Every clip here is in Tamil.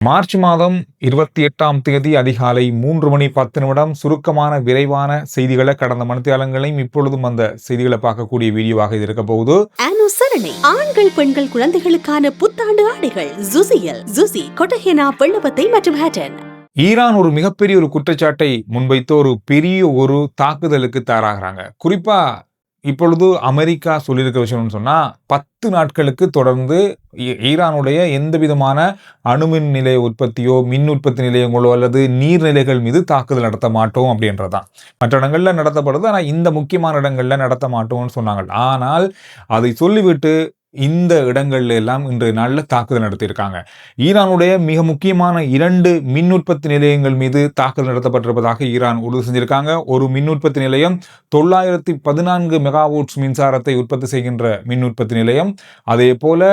மார்ச் மாதம் 28ஆம் தேதி அதிகாலை 3:10 சுருக்கமான விரைவான செய்திகளை கடந்த மணித்தியாலங்களையும் இப்பொழுதும் அந்த செய்திகளை பார்க்கக்கூடிய வீடியோவாக இது இருக்க போகுது. அனுசரணை ஆண்கள் பெண்கள் குழந்தைகளுக்கான புத்தாண்டு ஆடைகள் ஜுசியில் ஜுசி கொட்டஹெனா வெள்ளவத்தை மற்றும் ஹேட்டன். ஈரான் ஒரு மிகப்பெரிய ஒரு குற்றச்சாட்டை முன்வைத்து ஒரு பெரிய ஒரு தாக்குதலுக்கு தயாராகிறாங்க. குறிப்பா இப்பொழுது அமெரிக்கா சொல்லியிருக்க விஷயம்னு சொன்னா 10 நாட்களுக்கு தொடர்ந்து ஈரானுடைய எந்த விதமான அணுமின் நிலைய உற்பத்தியோ மின் உற்பத்தி நிலையங்களோ அல்லது நீர்நிலைகள் மீது தாக்குதல் நடத்த மாட்டோம் அப்படின்றதான். மற்ற இடங்கள்ல நடத்தப்படுது, ஆனால் இந்த முக்கியமான இடங்கள்ல நடத்த மாட்டோம்னு சொன்னாங்க. ஆனால் அதை சொல்லிவிட்டு இந்த இடங்கள்ல எல்லாம் இன்றைய நாளில் தாக்குதல் நடத்தியிருக்காங்க. ஈரானுடைய மிக முக்கியமான 2 மின் உற்பத்தி நிலையங்கள் மீது தாக்குதல் நடத்தப்பட்டிருப்பதாக ஈரான் உறுதி செஞ்சிருக்காங்க. ஒரு மின் உற்பத்தி நிலையம் 914 மெகாவாட்ஸ் மின்சாரத்தை உற்பத்தி செய்கின்ற மின் உற்பத்தி நிலையம், அதே போல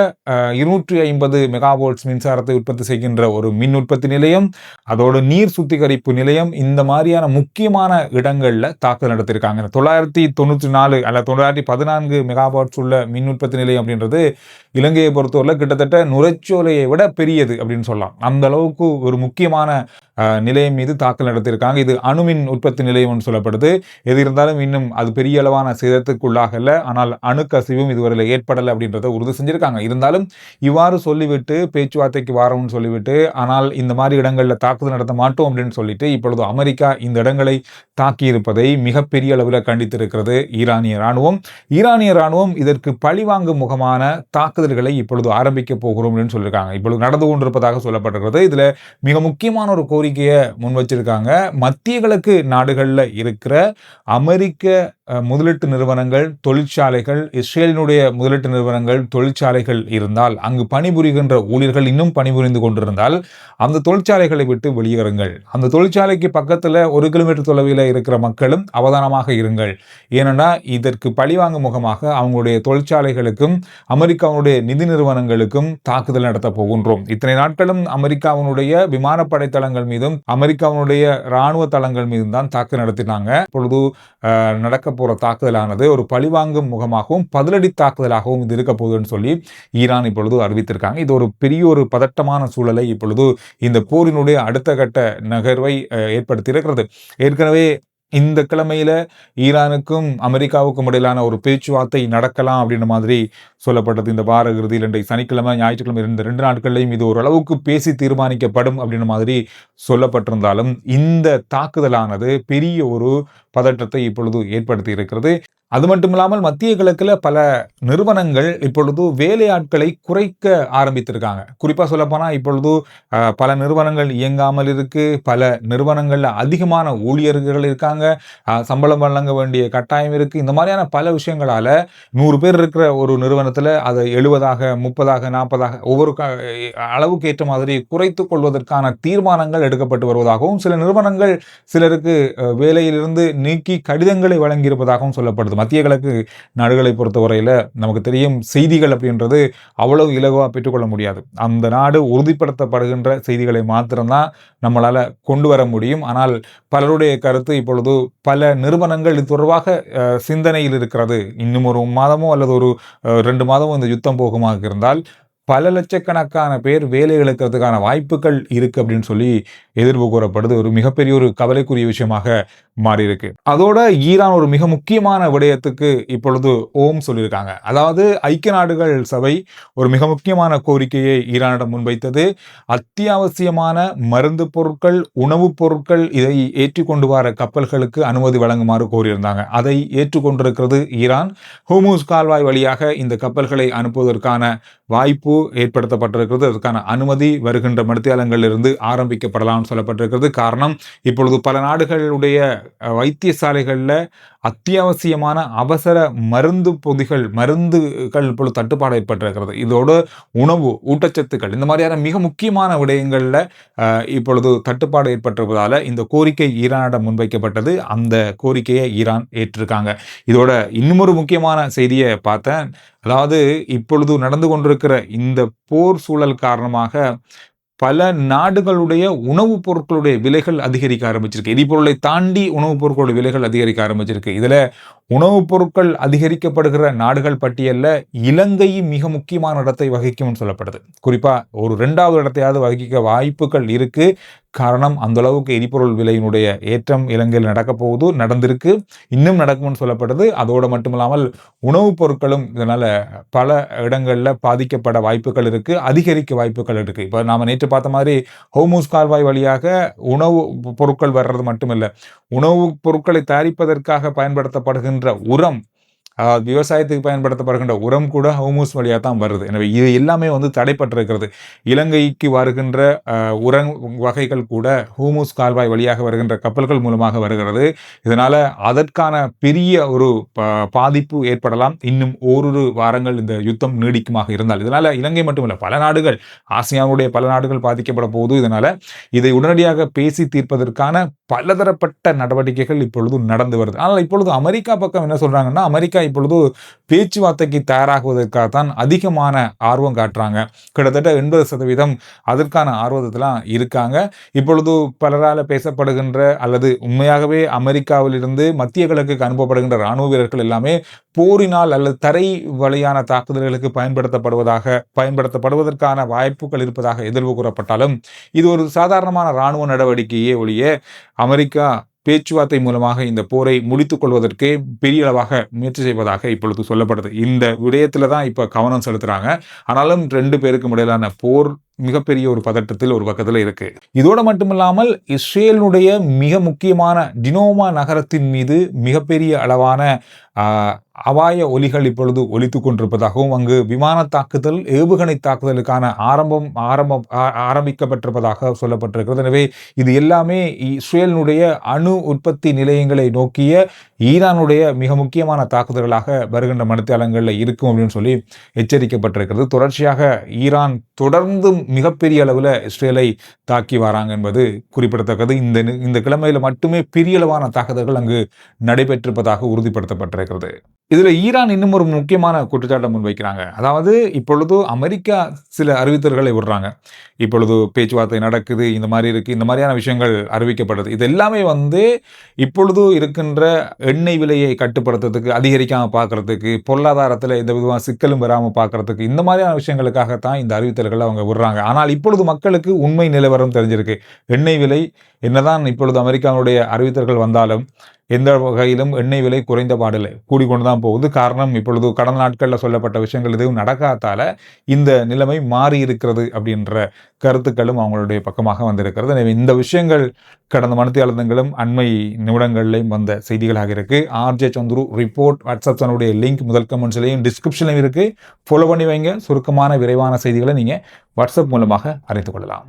250 மெகாவாட்ஸ் மின்சாரத்தை உற்பத்தி செய்கின்ற ஒரு மின் உற்பத்தி நிலையம், அதோட நீர் சுத்திகரிப்பு நிலையம், இந்த மாதிரியான முக்கியமான இடங்கள்ல தாக்குதல் நடத்தியிருக்காங்க. 994 அல்ல 914 மெகாவாட்ஸ் உள்ள மின் உற்பத்தி நிலையம் அப்படின்றது இலங்கையை பொறுத்தவரை கிட்டத்தட்ட நுரைச்சோலையை விட பெரியது அப்படின்னு சொல்லலாம். அந்த அளவுக்கு ஒரு முக்கியமான நிலையம் மீது தாக்கல் நடத்தியிருக்காங்க. இது அணுமின் உற்பத்தி நிலையம் சொல்லப்படுது. எது இருந்தாலும் இன்னும் அது பெரிய அளவான சேதத்துக்குள்ளாகல, ஆனால் அணுக்கசிவும் இதுவரையில் ஏற்படலை அப்படின்றத உறுதி செஞ்சிருக்காங்க. இருந்தாலும் இவ்வாறு சொல்லிவிட்டு பேச்சுவார்த்தைக்கு வாரம்னு சொல்லிவிட்டு, ஆனால் இந்த மாதிரி இடங்களில் தாக்குதல் நடத்த மாட்டோம் அப்படின்னு சொல்லிட்டு இப்பொழுது அமெரிக்கா இந்த இடங்களை தாக்கியிருப்பதை மிகப்பெரிய அளவில் கண்டித்திருக்கிறது ஈரானிய ராணுவம். ஈரானிய ராணுவம் இதற்கு பழிவாங்கும் முகமான தாக்குதல்களை இப்பொழுது ஆரம்பிக்க போகிறோம் அப்படின்னு சொல்லியிருக்காங்க. இப்பொழுது நடந்து கொண்டிருப்பதாக சொல்லப்படுகிறது. இதுல மிக முக்கியமான ஒரு கோரிக்கையை முன் வச்சிருக்காங்க. மத்திய கிழக்கு நாடுகளில் இருக்கிற அமெரிக்க முதலீட்டு நிறுவனங்கள், தொழிற்சாலைகள், இஸ்ரேலினுடைய முதலீட்டு நிறுவனங்கள், தொழிற்சாலைகள் இருந்தால், அங்கு பணிபுரிகின்ற ஊழியர்கள் இன்னும் பணிபுரிந்து கொண்டிருந்தால் அந்த தொழிற்சாலைகளை விட்டு வெளியேறுங்கள். அந்த தொழிற்சாலைக்கு பக்கத்தில் 1 கிலோமீட்டர் தொலைவில் இருக்கிற மக்களும் அவதானமாக இருங்கள். ஏனென்னா இதற்கு பழிவாங்கும் முகமாக அவங்களுடைய தொழிற்சாலைகளுக்கும் அமெரிக்காவுடைய நிதி நிறுவனங்களுக்கும் தாக்குதல் நடத்த போகின்றோம். இத்தனை நாட்களும் அமெரிக்காவினுடைய விமானப்படை தளங்கள் மீதும் அமெரிக்காவினுடைய இராணுவ தளங்கள் மீதும் தான் தாக்குதல் நடத்தினாங்க. இப்பொழுது நடக்க போற தாக்குதலானது ஒரு பழிவாங்கும் முகமாகவும் பதிலடி தாக்குதலாகவும் இது இருக்க போகுதுன்னு சொல்லி ஈரான் இப்பொழுது அறிவித்திருக்காங்க. இது ஒரு பெரிய ஒரு பதட்டமான சூழலை இப்பொழுது இந்த போரினுடைய அடுத்த கட்ட நகர்வை ஏற்படுத்தி இருக்கிறது. ஏற்கனவே இந்த கிழமையில ஈரானுக்கும் அமெரிக்காவுக்கும் இடையிலான ஒரு பேச்சுவார்த்தை நடக்கலாம் அப்படின்ற மாதிரி சொல்லப்பட்டது. இந்த வார இறுதியில் இன்றைக்கு சனிக்கிழமை ஞாயிற்றுக்கிழமை இருந்த 2 நாட்களையும் இது ஓரளவுக்கு பேசி தீர்மானிக்கப்படும் அப்படின்ற மாதிரி சொல்லப்பட்டிருந்தாலும் இந்த தாக்குதலானது பெரிய ஒரு பதற்றத்தை இப்பொழுது ஏற்படுத்தி இருக்கிறது. அது மட்டும் இல்லாமல் மத்திய கிழக்கில் பல நிறுவனங்கள் இப்பொழுது வேலையாட்களை குறைக்க ஆரம்பித்திருக்காங்க. குறிப்பாக சொல்லப்போனால் இப்பொழுது பல நிறுவனங்கள் இயங்காமல் இருக்கு. பல நிறுவனங்கள்ல அதிகமான ஊழியர்கள் இருக்காங்க. சம்பளம் வழங்க வேண்டிய கட்டாயம் இருக்கு. இந்த மாதிரியான பல விஷயங்களால 100 பேர் இருக்கிற ஒரு நிறுவனத்தில் அதை 70ஆக 30ஆக 40ஆக ஒவ்வொரு அளவுக்கு ஏற்ற மாதிரி குறைத்து கொள்வதற்கான தீர்மானங்கள் எடுக்கப்பட்டு வருவதாகவும், சில நிறுவனங்கள் சிலருக்கு வேலையிலிருந்து நீக்கி கடிதங்களை வழங்கியிருப்பதாகவும் சொல்லப்படுது. மத்திய கிழக்கு நாடுகளை பொறுத்தவரையில் நமக்கு தெரியும், செய்திகள் அப்படின்றது அவ்வளவு இலகுவாக பெற்றுக்கொள்ள முடியாது. அந்த நாடு உறுதிப்படுத்தப்படுகின்ற செய்திகளை மாத்திரம்தான் நம்மளால கொண்டு வர முடியும். ஆனால் பலருடைய கருத்து இப்பொழுது பல நிறுவனங்கள் இது தொடர்பாக சிந்தனையில் இருக்கிறது. இன்னும் ஒரு மாதமோ அல்லது ஒரு 2 மாதமோ இந்த யுத்தம் போகுமாக இருந்தால் பல லட்சக்கணக்கான பேர் வேலை இழக்கிறதுக்கான வாய்ப்புகள் இருக்கு அப்படின்னு சொல்லி எதிர்ப்பு கூறப்படுது. ஒரு மிகப்பெரிய ஒரு கவலைக்குரிய விஷயமாக மாறி இருக்கு. அதோட ஈரான் ஒரு மிக முக்கியமான விடயத்துக்கு இப்பொழுது ஓம் சொல்லியிருக்காங்க. அதாவது ஐக்கிய நாடுகள் சபை ஒரு மிக முக்கியமான கோரிக்கையை ஈரானிடம் முன்வைத்தது. அத்தியாவசியமான மருந்து பொருட்கள், உணவுப் பொருட்கள் இதை ஏற்றிக்கொண்டு வர கப்பல்களுக்கு அனுமதி வழங்குமாறு கோரியிருந்தாங்க. அதை ஏற்றுக்கொண்டிருக்கிறது ஈரான். ஹோர்முஸ் கால்வாய் வழியாக இந்த கப்பல்களை அனுப்புவதற்கான வாய்ப்பு ஏற்படுத்தப்பட்டிருக்கிறது. அதற்கான அனுமதி வருகின்ற மணித்தியாலங்களிலிருந்து ஆரம்பிக்கப்படலாம் சொல்லப்பட்டிருக்கிறது. காரணம், இப்பொழுது பல நாடுகளுடைய வைத்தியசாலைகளில் அத்தியாவசியமான அவசர மருந்து பொதிகள், மருந்துகள் இப்பொழுது தட்டுப்பாடு ஏற்பட்டிருக்கிறது. இதோடு உணவு, ஊட்டச்சத்துக்கள், இந்த மாதிரியான மிக முக்கியமான விடயங்களில் இப்பொழுது தட்டுப்பாடு ஏற்பட்டிருப்பதால இந்த கோரிக்கை ஈரானிடம் முன்வைக்கப்பட்டது. அந்த கோரிக்கையை ஈரான் ஏற்றிருக்காங்க. இதோட இன்னுமொரு முக்கியமான செய்தியை பார்த்தேன். அதாவது இப்பொழுது நடந்து கொண்டிருக்கிற இந்த போர் சூழல் காரணமாக பல நாடுகளுடைய உணவுப் பொருட்களுடைய விலைகள் அதிகரிக்க ஆரம்பிச்சிருக்கு. எரிபொருளை தாண்டி உணவுப் பொருட்களுடைய விலைகள் அதிகரிக்க ஆரம்பிச்சிருக்கு. இதுல உணவுப் பொருட்கள் அதிகரிக்கப்படுகிற நாடுகள் பட்டியல்ல இலங்கை மிக முக்கியமான இடத்தை வகிக்கும்னு சொல்லப்படுது. குறிப்பா ஒரு 2வது இடத்தையாவது வகிக்க வாய்ப்புகள் இருக்கு. காரணம், அந்த அளவுக்கு எரிபொருள் விலையினுடைய ஏற்றம் இலங்கையில் நடக்க போகுது, நடந்திருக்கு, இன்னும் நடக்கும்னு சொல்லப்படுது. அதோடு மட்டுமில்லாமல் உணவுப் பொருட்களும் இதனால பல இடங்கள்ல பாதிக்கப்பட வாய்ப்புகள் இருக்கு, அதிகரிக்க வாய்ப்புகள் இருக்கு. இப்ப நாம நேற்று பார்த்த மாதிரி ஹோர்முஸ் கால்வாய் வழியாக உணவு பொருட்கள் வர்றது மட்டுமில்ல, உணவுப் பொருட்களை தயாரிப்பதற்காக பயன்படுத்தப்படுகின்ற உரம், விவசாயத்துக்கு பயன்படுத்தப்படுகின்ற உரம் கூட ஹோர்முஸ் வழியாக தான் வருது. எனவே இது எல்லாமே தடைப்பட்டிருக்கிறது. இலங்கைக்கு வருகின்ற உரம் வகைகள் கூட ஹோர்முஸ் கால்வாய் வழியாக வருகின்ற கப்பல்கள் மூலமாக வருகிறது. இதனால அதற்கான பெரிய ஒரு பாதிப்பு ஏற்படலாம். இன்னும் ஓரிரு வாரங்கள் இந்த யுத்தம் நீடிக்குமாக இருந்தால். இதனால இலங்கை மட்டுமல்ல, பல நாடுகள், ஆசியாவுடைய பல நாடுகள் பாதிக்கப்பட போகுது. இதனால இதை உடனடியாக பேசி தீர்ப்பதற்கான பலதரப்பட்ட நடவடிக்கைகள் இப்பொழுது நடந்து வருது. ஆனால் இப்பொழுது அமெரிக்கா பக்கம் என்ன சொல்றாங்கன்னா, அமெரிக்கா இப்பொழுது பேச்சுவார்த்தைக்கு தயாராகுவதற்காகத்தான் அதிகமான ஆர்வம் காட்டுறாங்க. கிட்டத்தட்ட 80% அதற்கான ஆர்வத்திலாம் இருக்காங்க. இப்பொழுது பலரால பேசப்படுகின்ற அல்லது உண்மையாகவே அமெரிக்காவிலிருந்து மத்திய கிழக்குக்கு அனுப்பப்படுகின்ற இராணுவ வீரர்கள் எல்லாமே போரினால் அல்லது தரை வழியான தாக்குதல்களுக்கு பயன்படுத்தப்படுவதற்கான வாய்ப்புகள் இருப்பதாக எதிர்வு கூறப்பட்டாலும், இது ஒரு சாதாரணமான இராணுவ நடவடிக்கையே ஒழிய அமெரிக்கா பேச்சுவார்த்தை மூலமாக இந்த போரை முடித்துக் கொள்வதற்கு பெரிய அளவாக முயற்சி செய்வதாக இப்பொழுது சொல்லப்படுது. இந்த விடயத்துல தான் இப்ப கவனம் செலுத்துறாங்க. ஆனாலும் 2 பேருக்கும் இடையிலான போர் மிகப்பெரிய ஒரு பதட்டத்தில் ஒரு பக்கத்துல இருக்கு. இதோடு மட்டுமில்லாமல் இஸ்ரேலுடைய மிக முக்கியமான டினோமா நகரத்தின் மீது மிகப்பெரிய அளவான அபாய ஒலிகள் இப்பொழுது ஒலித்துக் கொண்டிருப்பதாகவும், அங்கு விமான தாக்குதல், ஏவுகணை தாக்குதலுக்கான ஆரம்பிக்கப்பட்டிருப்பதாக சொல்லப்பட்டிருக்கிறது. எனவே இது எல்லாமே இஸ்ரேலினுடைய அணு உற்பத்தி நிலையங்களை நோக்கிய ஈரானுடைய மிக முக்கியமான தாக்குதல்களாக வருகின்ற மணித்தியாலங்களில் இருக்கும் அப்படின்னு சொல்லி எச்சரிக்கப்பட்டிருக்கிறது. தொடர்ச்சியாக ஈரான் தொடர்ந்தும் மிகப்பெரிய அளவில் இஸ்ரேலை தாக்கி வராங்க என்பது குறிப்பிடத்தக்கது. இந்த கிழமையில மட்டுமே பெரிய அளவான தாக்குதல்கள் அங்கு நடைபெற்றிருப்பதாக உறுதிப்படுத்தப்பட்டிருக்கிறது. இதுல ஈரான் இன்னும் ஒரு முக்கியமான குற்றச்சாட்டை முன்வைக்கிறாங்க. அதாவது இப்பொழுது அமெரிக்கா சில அறிவித்தல்களை விடுறாங்க. இப்பொழுது பேச்சுவார்த்தை நடக்குது, இந்த மாதிரி இருக்கு, இந்த மாதிரியான விஷயங்கள் அறிவிக்கப்படுது. இது எல்லாமே இப்பொழுது இருக்கின்ற எண்ணெய் விலையை கட்டுப்படுத்துறதுக்கு, அதிகரிக்காம பார்க்கறதுக்கு, பொருளாதாரத்தில் எந்த விதமான சிக்கலும் வராமல் பார்க்கறதுக்கு, இந்த மாதிரியான விஷயங்களுக்காகத்தான் இந்த அறிவித்தல்களை அவங்க விடுறாங்க. ஆனால் இப்பொழுது மக்களுக்கு உண்மை நிலவரம் தெரிஞ்சிருக்கு. எண்ணெய் விலை என்னதான் இப்பொழுது அமெரிக்காவுடைய அறிவித்தல்கள் வந்தாலும் எந்த வகையிலும் எண்ணெய் விலை குறைந்த பாடில்லை, கூடிக்கொண்டுதான் போகுது. காரணம், இப்பொழுது கடந்த நாட்களில் சொல்லப்பட்ட விஷயங்கள் எதுவும் நடக்காதால இந்த நிலைமை மாறி இருக்கிறது அப்படின்ற கருத்துக்களும் அவங்களுடைய பக்கமாக வந்திருக்கிறது. எனவே இந்த விஷயங்கள் கடந்த மணித்தியாலங்களும் அண்மை நிமிடங்களிலும் வந்த செய்திகளாக இருக்கு. ஆர்ஜே சந்துரு ரிப்போர்ட் வாட்ஸ்அப் சேனலுடைய லிங்க் முதல் கமெண்ட்ஸ்லையும் டிஸ்கிரிப்ஷன்லையும் இருக்கு. ஃபாலோ பண்ணி வைங்க. சுருக்கமான விரைவான செய்திகளை நீங்க வாட்ஸ்அப் மூலமாக அறிந்து கொள்ளலாம்.